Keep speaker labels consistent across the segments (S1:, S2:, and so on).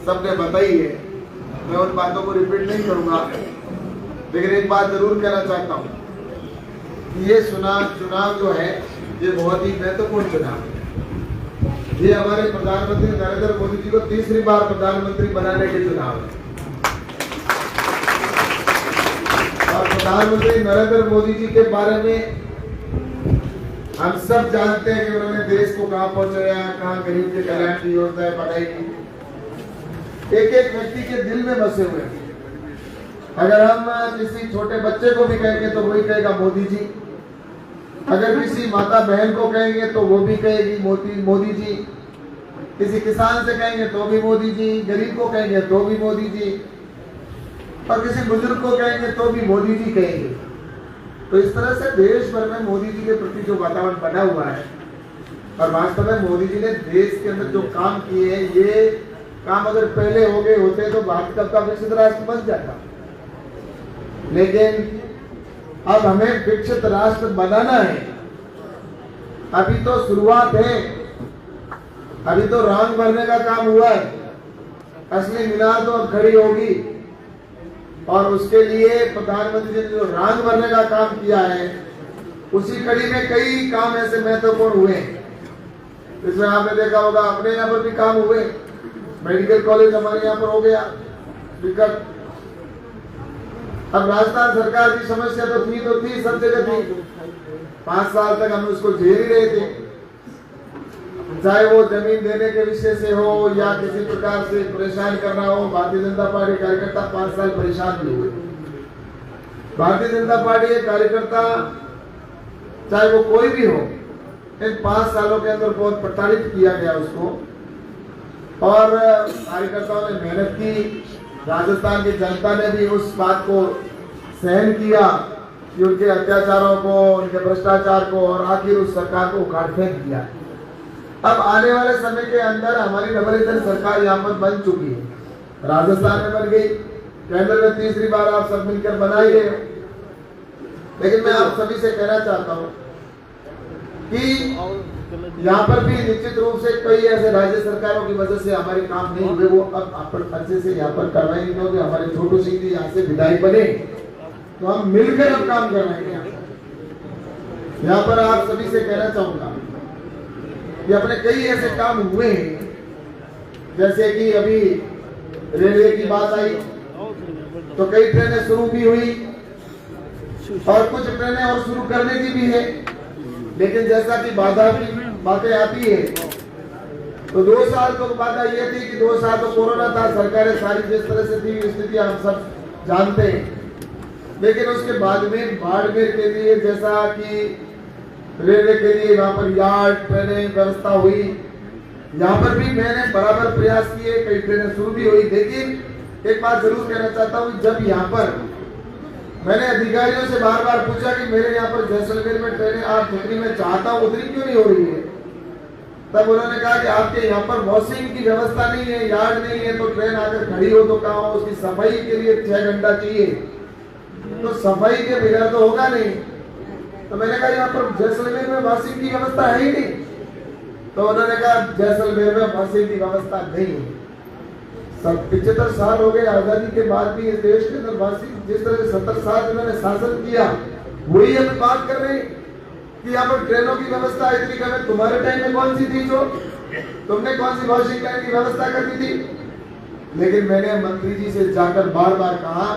S1: सबने बताई है, मैं उन बातों को रिपीट नहीं करूंगा, लेकिन एक बात जरूर कहना चाहता हूँ कि ये चुनाव जो है ये बहुत ही महत्वपूर्ण चुनाव है। ये हमारे प्रधानमंत्री नरेंद्र मोदी जी को तीसरी बार प्रधानमंत्री बनाने के चुनाव है। और प्रधानमंत्री नरेंद्र मोदी जी के बारे में हम सब जानते हैं कि उन्होंने देश को कहां पहुंचाया, कहां गरीब के कल्याण की योजनाएं बनाई, एक एक व्यक्ति के दिल में बसे हुए हैं। अगर हम किसी छोटे बच्चे को भी कहेंगे तो वही कहेगा मोदी जी, अगर किसी माता बहन को कहेंगे तो वो भी कहेगी मोदी जी, किसी किसान से कहेंगे तो भी मोदी जी, गरीब को कहेंगे तो भी मोदी जी, और किसी बुजुर्ग को कहेंगे तो भी मोदी जी कहेंगे। तो इस तरह से देश भर में मोदी जी के प्रति जो वातावरण बना हुआ है, और वास्तव में मोदी जी ने देश के अंदर जो काम किए हैं, ये काम अगर पहले हो गए होते तो भारत कब का विकसित राष्ट्र बन जाता। लेकिन अब हमें विकसित राष्ट्र बनाना है। अभी तो शुरुआत है, अभी तो रंग भरने का काम हुआ है, असली मीनार तो अब खड़ी होगी। और उसके लिए प्रधानमंत्री जी ने जो रंग भरने का काम किया है, उसी कड़ी में कई काम ऐसे महत्वपूर्ण हुए जिसमें आपने देखा होगा अपने यहाँ पर भी काम हुए। मेडिकल कॉलेज हमारे यहाँ पर हो गया विकट। अब राजस्थान सरकार की समस्या तो थी सब जगह थी। 5 साल तक हम उसको झेल ही रहे थे, चाहे वो जमीन देने के विषय से हो या किसी प्रकार से परेशान करना हो। भारतीय जनता पार्टी कार्यकर्ता 5 साल परेशान भी हुए। भारतीय जनता पार्टी के कार्यकर्ता चाहे वो कोई भी हो, इन 5 सालों के अंदर बहुत प्रताड़ित किया गया उसको, और कार्यकर्ताओं ने मेहनत की। राजस्थान की जनता ने भी उस बात को सहन किया कि उनके अत्याचारों को, उनके भ्रष्टाचार को, और आखिर उस सरकार को उखाड़ फेंक दिया। अब आने वाले समय के अंदर हमारी डबल इंजन सरकार यहाँ पर बन चुकी है। राजस्थान में बन गई, केंद्र में तीसरी बार आप सब मिलकर बनाइए। लेकिन मैं आप सभी से कहना चाहता हूँ कि यहाँ पर भी निश्चित रूप से कई ऐसे राज्य सरकारों की वजह से हमारे काम नहीं हुए, वो अब अच्छे से यहाँ पर करवाएंगे। क्योंकि हमारे छोटू सिंह जी यहाँ से विधायक बने तो हम मिलकर अब काम करवाएंगे। यहाँ पर आप सभी से कहना चाहूंगा कि अपने कई ऐसे काम हुए हैं, जैसे कि अभी रेलवे की बात आई तो कई ट्रेनें शुरू भी हुई और कुछ ट्रेनें और शुरू करने की भी है। लेकिन जैसा कि बाधा की बातें आती है तो 2 साल तो बाधा ये थी कि 2 साल तो कोरोना था, सरकारें सारी जिस तरह से थी स्थिति हम सब जानते हैं। लेकिन उसके बाद में बाड़मेर के लिए जैसा कि रेलवे के लिए वहां पर यार्ड ट्रेनें व्यवस्था हुई, यहाँ पर भी मैंने बराबर प्रयास किए, कई ट्रेनें शुरू भी हुई। लेकिन एक बात जरूर कहना चाहता हूँ, जब यहाँ पर मैंने अधिकारियों से बार बार पूछा कि मेरे यहाँ पर जैसलमेर में ट्रेनें आप जितनी मैं चाहता हूँ उतनी क्यों नहीं हो रही है, तब उन्होंने कहा कि आपके यहाँ पर वॉशिंग की व्यवस्था नहीं है, यार्ड नहीं है, तो ट्रेन आकर खड़ी हो तो कहाँ हो, उसकी सफाई के लिए 6 घंटा चाहिए, तो सफाई के बगैर तो होगा नहीं। तो मैंने कहा यहाँ पर जैसलमेर में वॉशिंग की व्यवस्था है ही नहीं, तो उन्होंने कहा जैसलमेर में वॉशिंग की व्यवस्था नहीं है। 75 साल हो गए आजादी के बाद भी इस देश के अंदर वॉशिंग, जिस तरह से 70 साल इन्होंने शासन किया, वही हम बात कर रहे हैं कि यहाँ पर ट्रेनों की व्यवस्था इतनी कम है। तुम्हारे टाइम में कौन सी थी जो तुमने कौन सी वॉशिंग लाइन की व्यवस्था कर दी थी? लेकिन मैंने मंत्री जी से जाकर बार बार कहा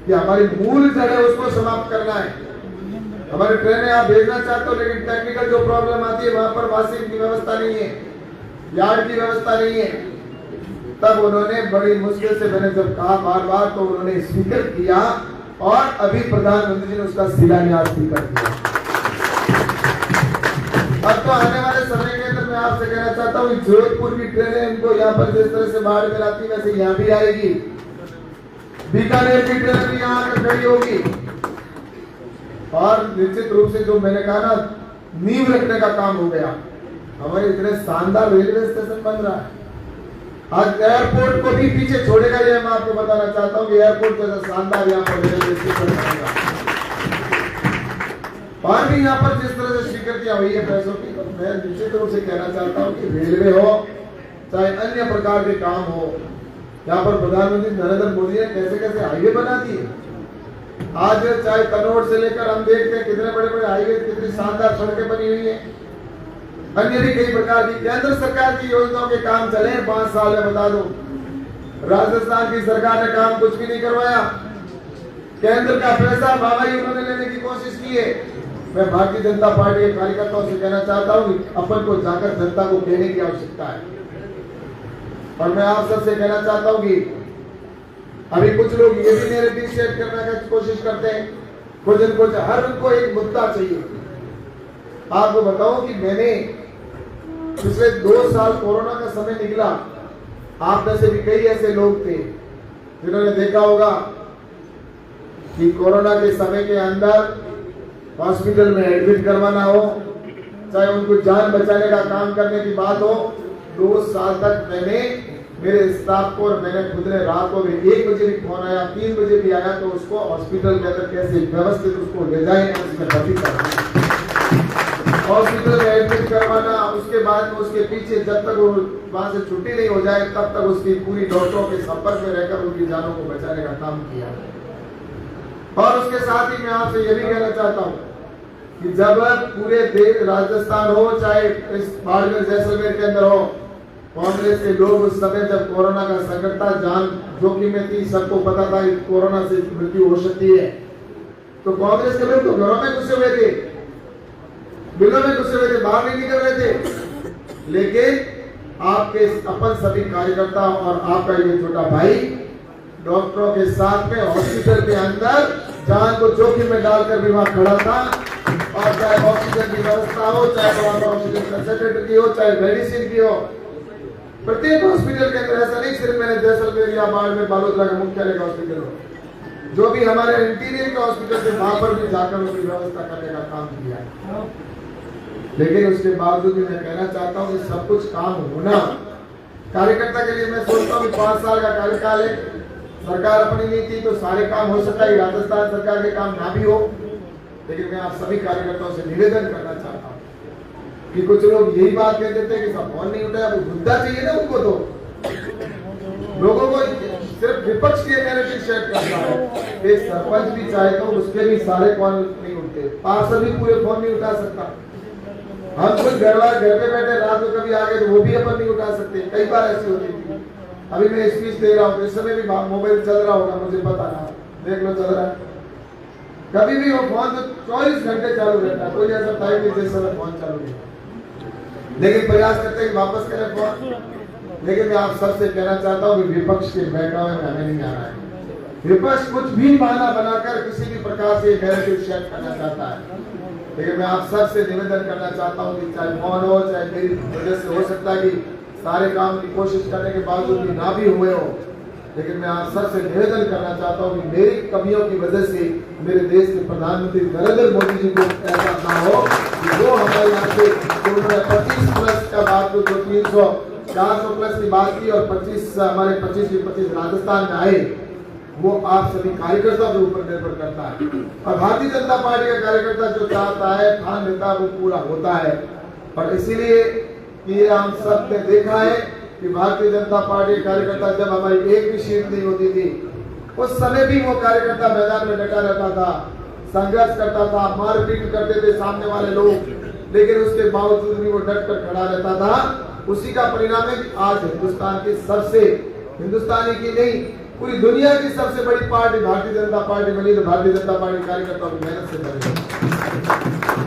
S1: कि हमारी मूल जड़ है उसको समाप्त करना है। हमारी ट्रेनें आप भेजना चाहते हो, लेकिन टेक्निकल जो प्रॉब्लम आती है वहां पर वॉशिंग की व्यवस्था नहीं है, यार्ड की व्यवस्था नहीं है। तब उन्होंने बड़ी मुश्किल से, मैंने जब कहा बार बार, तो उन्होंने स्वीकार किया और अभी प्रधानमंत्री जी ने उसका शिलान्यास भी कर दिया। अब तो आने वाले समय के अंदर मैं आपसे कहना चाहता हूँ, जोधपुर की ट्रेनें इनको यहाँ पर जिस तरह से बाढ़ में आती वैसे यहाँ भी आएगी। बीकानेर की ट्रेन भी यहाँ आकर खड़ी होगी। और निश्चित रूप से जो मैंने कहा ना, नींव रखने का काम हो गया। हमारे इतने शानदार रेलवे स्टेशन बन रहा है, आज एयरपोर्ट को भी पीछे छोड़ेगा। ये मैं आपको बताना चाहता हूँ कि एयरपोर्ट जैसा शानदार यहाँ पर रेलवे स्टेशन बनेगा। और भी यहाँ पर जिस तरह से स्वीकृतियां हुई है पैसों की, तो मैं निश्चित रूप से कहना चाहता हूँ कि रेलवे हो चाहे अन्य प्रकार के काम हो, यहाँ पर प्रधानमंत्री नरेंद्र मोदी ने कैसे कैसे हाईवे बना दिए। आज चाहे कन्नौज से लेकर हम देखते हैं कितने बड़े बड़े हाईवे, कितनी शानदार सड़कें बनी हुई है। अन्य भी कई प्रकार की केंद्र सरकार की योजनाओं के काम चले 5 साल में, बता दो। राजस्थान की सरकार ने काम कुछ भी नहीं करवाया। केंद्र का पैसा बाबाई उन्होंने लेने की कोशिश की है। मैं भारतीय जनता पार्टी के कार्यकर्ताओं से कहना चाहता हूँ कि अपन को जाकर जनता को कहने की आवश्यकता है। और मैं आप सबसे कहना चाहता हूँ कि अभी कुछ लोग ये भी मेरे बीच सेट करने की कोशिश करते हैं, कुछ हर उनको एक मुद्दा चाहिए। आपको बताऊं कि मैंने पिछले 2 साल कोरोना का समय निकला, आप में से भी कई ऐसे लोग थे जिन्होंने देखा होगा कि कोरोना के समय के अंदर हॉस्पिटल में एडमिट करवाना हो, चाहे उनको जान बचाने का काम करने की बात हो, 2 साल तक मैंने मेरे स्टाफ को और मैंने खुद ने रातों में 1 बजे भी फोन आया, 3 बजे भी आया तो उसको हॉस्पिटल के अंदर कैसे व्यवस्थित उसको ले जाए, उसमें भर्ती करना, हॉस्पिटल में एडमिट करवाना, उसके बाद में उसके पीछे जब तक वो वहां से छुट्टी नहीं हो जाए तब तक उसकी पूरी डॉक्टरों के संपर्क में रहकर उनकी जानों को बचाने का काम किया। और उसके साथ ही मैं आपसे यह भी कहना चाहता हूँ कि जब पूरे देश, राजस्थान हो चाहे इस बाड़मेर जैसलमेर के अंदर हो, कांग्रेस के लोग उस समय जब कोरोना का संकट था, जान जोखिम में थी, सबको पता था कि कोरोना से मृत्यु हो सकती है, तो कांग्रेस के लोग तो घरों में घुसे हुए थे, बिलों में घुसे हुए थे, बाहर नहीं निकल रहे थे। लेकिन आपके अपन सभी कार्यकर्ता और आपका ये छोटा भाई डॉक्टरों के साथ में हॉस्पिटल के अंदर जान को जोखिम में डालकर भी वहां खड़ा था। और चाहे ऑक्सीजन की व्यवस्था हो, चाहे वहां ऑक्सीजन कंसंट्रेटर की हो, चाहे मेडिसिन की हो, प्रत्येक हॉस्पिटल के अंदर ऐसा नहीं सिर्फ मैंने जैसलमेर या बाड़मेर बालोतरा का मुख्यालय का हॉस्पिटल हो, जो भी हमारे इंटीरियर के हॉस्पिटल थे वहां पर भी जाकर उनकी व्यवस्था करने का काम किया। लेकिन उसके बावजूद भी मैं कहना चाहता हूँ कि सब कुछ काम होना कार्यकर्ता के लिए, मैं सोचता हूँ 5 साल का कार्यकाल है, सरकार अपनी नहीं थी तो सारे काम हो सकता है, राजस्थान सरकार के काम ना भी हो। लेकिन मैं आप सभी कार्यकर्ताओं से निवेदन करना चाहता हूँ कि कुछ लोग यही बात कह देते हैं कि सब फोन नहीं उठाया, वो मुद्दा चाहिए ना उनको, तो लोगों को सिर्फ विपक्ष के नैरेटिव शेयर करना है। एक सरपंच भी चाहे तो उसके भी सारे कॉल नहीं उठते, पार्षद भी पूरे फोन नहीं उठा सकता। हम कुछ घर पे बैठे रात को कभी आ गए तो वो भी अपन नहीं उठा सकते, कई बार ऐसी होती थी। अभी मैं स्पीच दे रहा हूँ, इस समय भी मोबाइल चल रहा होगा, मुझे पता ना, देख लो चल रहा है। कभी भी वो फोन तो 24 घंटे चालू रहता है, कोई ऐसा टाइम नहीं जिस समय फोन चालू है। लेकिन प्रयास करते हैं वापस करें फोन। लेकिन मैं आप सबसे कहना चाहता हूँ कि विपक्ष के बहकावे में हमें नहीं आना है। विपक्ष कुछ भी बहाना बनाकर किसी भी प्रकार से नैरेटिव शेयर करना चाहता है। लेकिन मैं आप सबसे निवेदन करना चाहता हूँ कि चाहे फोन हो, चाहे मेरी वजह से हो सकता है कि सारे काम की कोशिश करने के बावजूद भी ना भी हुए हो, लेकिन मैं आप सबसे निवेदन करना चाहता हूँ कि मेरी कमियों की वजह से मेरे देश के प्रधानमंत्री नरेंद्र मोदी जी को ऐसा ना हो कि वो हमारे यहाँ से 25+ का बात को 400 प्लस की बात की और 25 हमारे 25 के 25 राजस्थान में आए, वो आप सभी कार्यकर्ताओं के ऊपर निर्भर करता है। और भारतीय जनता पार्टी का कार्यकर्ता जो चाहता है, ठान लेता है, वो पूरा होता है। और इसीलिए ये हम सब ने देखा है कि भारतीय जनता पार्टी कार्यकर्ता जब हमारी एक भी सीट नहीं होती थी, उस समय भी वो कार्यकर्ता मैदान में डटा रहता था, संघर्ष करता था, मारपीट करते थे सामने वाले लोग, लेकिन उसके बावजूद भी वो डट कर खड़ा रहता था। उसी का परिणाम है कि आज हिंदुस्तान की सबसे, हिंदुस्तानी की नहीं पूरी दुनिया की सबसे बड़ी पार्टी भारतीय जनता पार्टी बनी। तो भारतीय जनता पार्टी कार्यकर्ताओं की मेहनत से बनी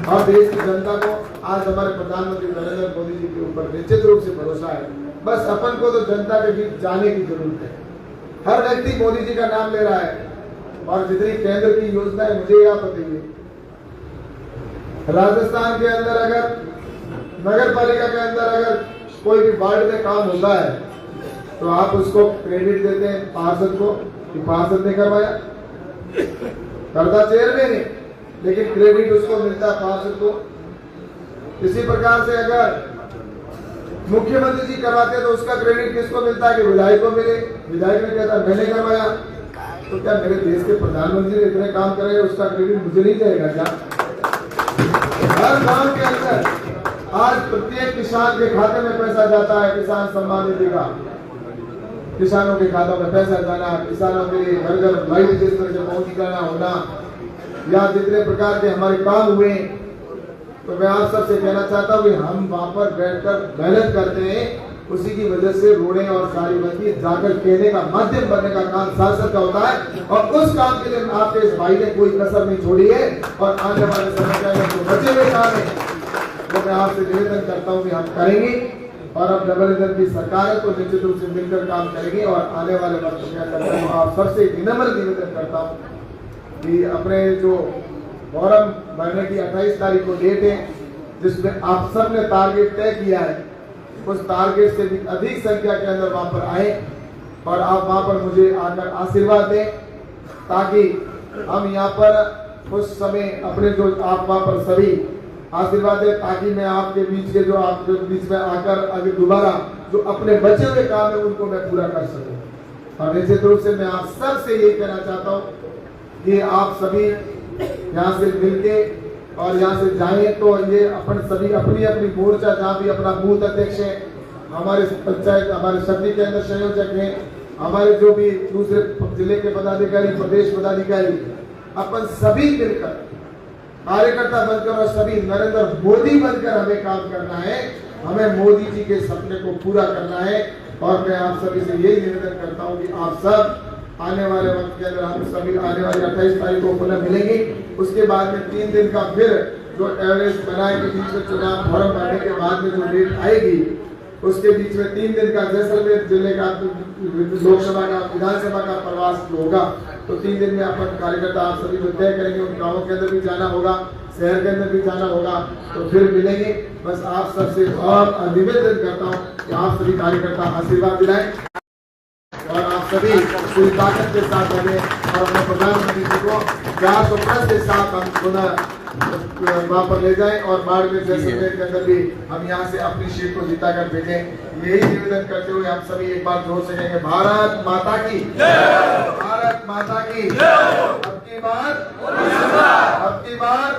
S1: और देश की जनता को आज हमारे प्रधानमंत्री नरेंद्र मोदी जी के ऊपर निश्चित रूप से भरोसा है। बस अपन को तो जनता के बीच जाने की जरूरत है। हर व्यक्ति मोदी जी का नाम ले रहा है और जितनी केंद्र की योजना है, मुझे यहाँ बताइए, राजस्थान के अंदर अगर नगर पालिका के अंदर अगर कोई भी वार्ड में काम होता है तो आप उसको क्रेडिट देते हैं पार्षद को कि पार्षद ने करवाया, करता चेयरमैन है, लेकिन क्रेडिट उसको मिलता है पार्षद को। इसी प्रकार से अगर मुख्यमंत्री जी करवाते हैं तो उसका क्रेडिट किसको मिलता है कि विधायक को मिले। विधायक ने कहता मैंने करवाया, तो क्या मेरे देश के प्रधानमंत्री ने इतने काम करे, उसका क्रेडिट मुझे नहीं जाएगा क्या? हर गांव के अंदर आज प्रत्येक किसान के खाते में पैसा जाता है, किसान सम्मान निधि का। किसानों के खातों में पैसा जाना, किसानों के लिए घर घर लाइट जिस तरह से पहुंचाना होना, या जितने प्रकार के हमारे काम हुए, तो मैं आप सबसे कहना चाहता हूँ कि हम वहां पर बैठकर मेहनत करते हैं, उसी की वजह से रोड़े और सारी बंदी जाकर कहने का माध्यम बनने का काम सांसद का होता है, और उस काम के लिए आपके इस भाई ने कोई कसर नहीं छोड़ी है। और आने वाले समय में जो बचे हुए काम है वो मैं आपसे निवेदन करता हूँ कि हम करेंगे, और अब डबल इंजन की सरकार है तो निश्चित रूप से मिलकर काम करेंगे। और आने वाले वक्त में करता हूँ आप सबसे विनम्र निवेदन करता हूँ कि अपने जो फॉर्म भरने की 28 तारीख को डेट है, जिसमें आप सब ने टारगेट तय किया है, उस टारगेट से भी अधिक संख्या के अंदर वहां पर आए और आप वहां पर मुझे आकर आशीर्वाद दें, ताकि हम यहाँ पर उस समय अपने जो आप वहां पर सभी आशीर्वाद दें, ताकि मैं आपके बीच के जो आपके बीच में आकर अभी दोबारा जो अपने बचे हुए काम है उनको मैं पूरा कर सकूं। और निश्चित रूप से मैं आप सबसे यही कहना चाहता हूँ कि आप सभी यहाँ से मिलके और यहाँ से जाए तो ये अपन सभी अपनी अपनी मोर्चा, जहाँ भी अपना बूथ अध्यक्ष है, हमारे पंचायत, हमारे सभी के अंदर संयोजक हैं, हमारे जो भी दूसरे जिले के पदाधिकारी, प्रदेश पदाधिकारी, अपन सभी मिलकर कार्यकर्ता बनकर और सभी नरेंद्र मोदी बनकर हमें काम करना है, हमें मोदी जी के सपने को पूरा करना है। और मैं आप सभी से यही निवेदन करता हूँ कि आप सब आने वाले वक्त के अंदर हम सभी आने वाली 28 तारीख को पुनः मिलेंगे। उसके बाद में 3 दिन का फिर जो एवरेज बनाए के बीच में चुनाव फॉर्म भरने के बाद में जो डेट आएगी, उसके बीच में 3 दिन का जैसलमेर जिले का लोकसभा का विधानसभा का प्रवास होगा, तो 3 दिन में अपन कार्यकर्ता आप सभी को तय करेंगे। उन गाँवों के अंदर भी जाना होगा, शहर के अंदर भी जाना होगा, तो फिर मिलेंगे। बस आप सबसे और निवेदन करता हूँ कि आप सभी कार्यकर्ता आशीर्वाद दिलाएं और आप सभी पूरी ताकत के साथ बने और अपने प्रधानमंत्री जी को 410 के साथ हम पुनः वहाँ पर ले जाएं और बाड़मेर जैसलमेर के अंदर भी हम यहाँ से अपनी सीट को जीता कर भेजें। यही निवेदन करते हुए हम सभी एक बार जोर से कहेंगे, भारत माता की, भारत माता की, अब की बार